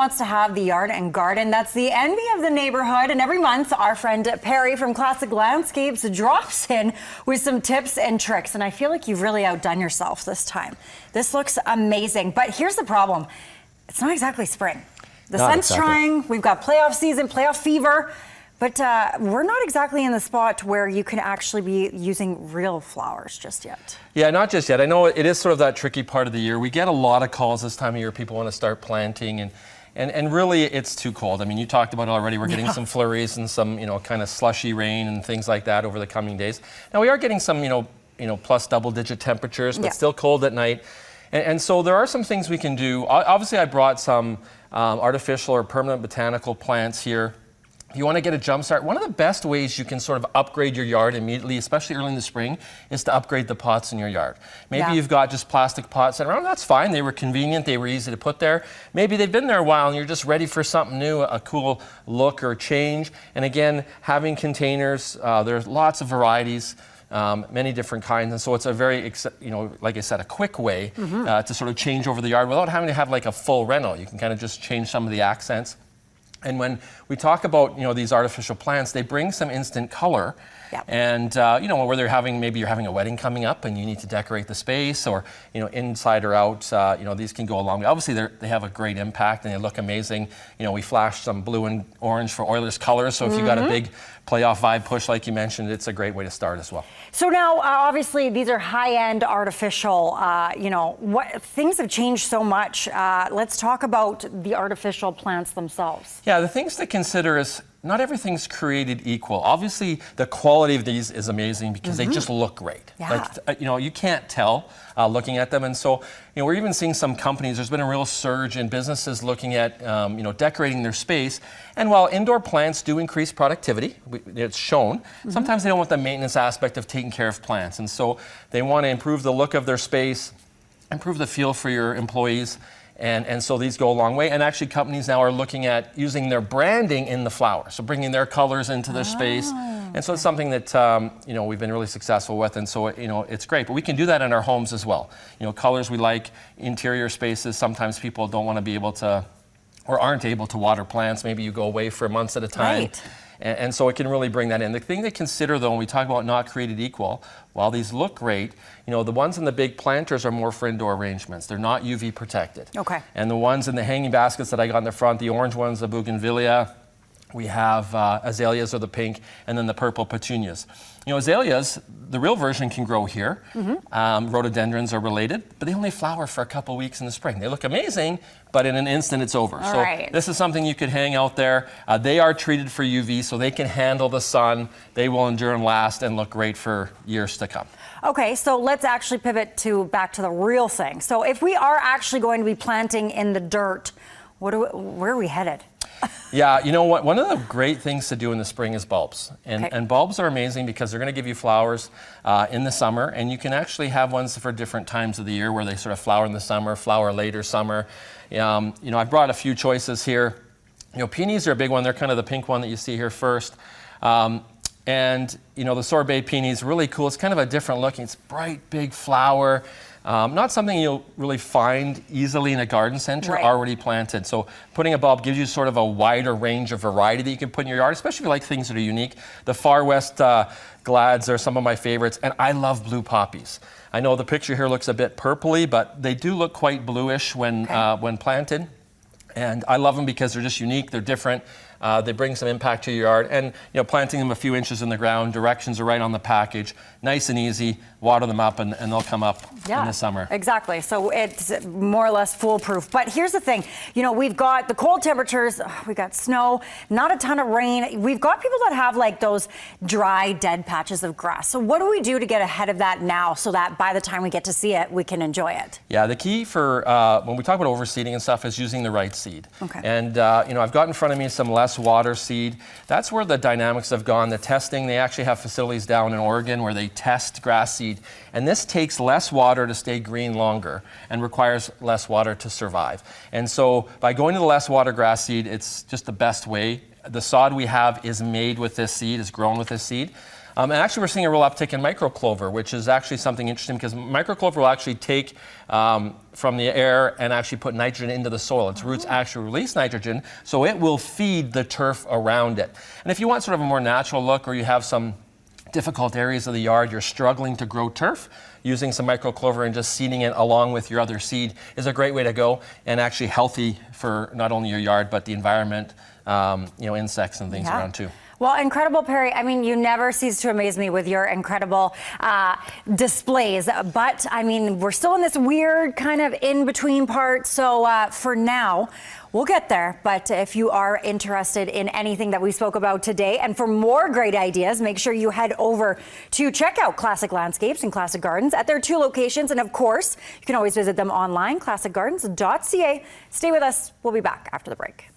wants to have the yard and garden that's the envy of the neighborhood. And every month, our friend Perry from Classic Landscapes drops in with some tips and tricks. And I feel like you've really outdone yourself this time. This looks amazing. But here's the problem. It's not exactly spring. The sun's trying. We've got playoff season, playoff fever. But we're not exactly in the spot where you can actually be using real flowers just yet. Yeah, not just yet. I know it is sort of that tricky part of the year. We get a lot of calls this time of year. People want to start planting, and really it's too cold. I mean, you talked about it already. We're getting some flurries and some, kind of slushy rain and things like that over the coming days. Now we are getting some, plus double-digit temperatures, but still cold at night. And so there are some things we can do. Obviously, I brought some artificial or permanent botanical plants here. If you want to get a jump start, one of the best ways you can sort of upgrade your yard immediately, especially early in the spring, is to upgrade the pots in your yard. Maybe you've got just plastic pots sitting around. That's fine. They were convenient. They were easy to put there. Maybe they've been there a while and you're just ready for something new, a cool look or change. And again, having containers, there's lots of varieties. Many different kinds, and so it's a very, like I said, a quick way to sort of change over the yard without having to have like a full rental. You can kind of just change some of the accents. And when we talk about, these artificial plants, they bring some instant color. Yep. And, where maybe you're having a wedding coming up and you need to decorate the space, or, inside or out, these can go a long way. Obviously, they have a great impact and they look amazing. We flashed some blue and orange for Oilers colors. So if you got a big playoff vibe push, like you mentioned, it's a great way to start as well. So now, obviously, these are high-end artificial, things have changed so much. Let's talk about the artificial plants themselves. Yeah, the things to consider is not everything's created equal. Obviously, the quality of these is amazing because they just look great. Yeah. Like, you can't tell looking at them. And so, we're even seeing some companies, there's been a real surge in businesses looking at, decorating their space. And while indoor plants do increase productivity, it's shown, sometimes they don't want the maintenance aspect of taking care of plants. And so they want to improve the look of their space, improve the feel for your employees. And so these go a long way. And actually companies now are looking at using their branding in the flowers. So bringing their colors into their space. And so it's something that, we've been really successful with. And so, it's great. But we can do that in our homes as well. Colors we like, interior spaces. Sometimes people don't want to be able to, or aren't able to water plants. Maybe you go away for months at a time. Right. And so it can really bring that in. The thing to consider, though, when we talk about not created equal, while these look great, the ones in the big planters are more for indoor arrangements. They're not UV protected. Okay. And the ones in the hanging baskets that I got in the front, the orange ones, the bougainvillea, we have azaleas or the pink, and then the purple petunias. Azaleas, the real version can grow here. Rhododendrons are related, but they only flower for a couple weeks in the spring. They look amazing, but in an instant it's over. So this is something you could hang out there. They are treated for UV, so they can handle the sun. They will endure and last and look great for years to come. Okay, so let's actually pivot back to the real thing. So if we are actually going to be planting in the dirt, where are we headed? Yeah, you know what? One of the great things to do in the spring is bulbs. And bulbs are amazing because they're going to give you flowers in the summer. And you can actually have ones for different times of the year where they sort of flower in the summer, flower later summer. I've brought a few choices here. Peonies are a big one. They're kind of the pink one that you see here first. And the sorbet peony is really cool. It's kind of a different looking. It's bright, big flower. Not something you'll really find easily in a garden center already planted. So putting a bulb gives you sort of a wider range of variety that you can put in your yard, especially if you like things that are unique. The Far West glads are some of my favorites, and I love blue poppies. I know the picture here looks a bit purpley, but they do look quite bluish when planted. And I love them because they're just unique, they're different. They bring some impact to your yard, and planting them a few inches in the ground. Directions are right on the package, nice and easy. Water them up, and they'll come up in the summer. Exactly. So it's more or less foolproof. But here's the thing: we've got the cold temperatures, we got snow, not a ton of rain. We've got people that have like those dry, dead patches of grass. So what do we do to get ahead of that now, so that by the time we get to see it, we can enjoy it? Yeah, the key for when we talk about overseeding and stuff is using the right seed. Okay. And I've got in front of me some less water seed. That's where the dynamics have gone. The testing, they actually have facilities down in Oregon where they test grass seed. And this takes less water to stay green longer and requires less water to survive. And so by going to the less water grass seed, it's just the best way. The sod we have is made with this seed, is grown with this seed. And actually, we're seeing a real uptick in microclover, which is actually something interesting because microclover will actually take from the air and actually put nitrogen into the soil. Its roots actually release nitrogen, so it will feed the turf around it. And if you want sort of a more natural look, or you have some difficult areas of the yard, you're struggling to grow turf, using some microclover and just seeding it along with your other seed is a great way to go, and actually healthy for not only your yard but the environment, insects and things around too. Well, incredible, Perry. I mean, you never cease to amaze me with your incredible displays. But, I mean, we're still in this weird kind of in-between part. So for now, we'll get there. But if you are interested in anything that we spoke about today, and for more great ideas, make sure you head over to check out Classic Landscapes and Classic Gardens at their 2 locations. And, of course, you can always visit them online, classicgardens.ca. Stay with us. We'll be back after the break.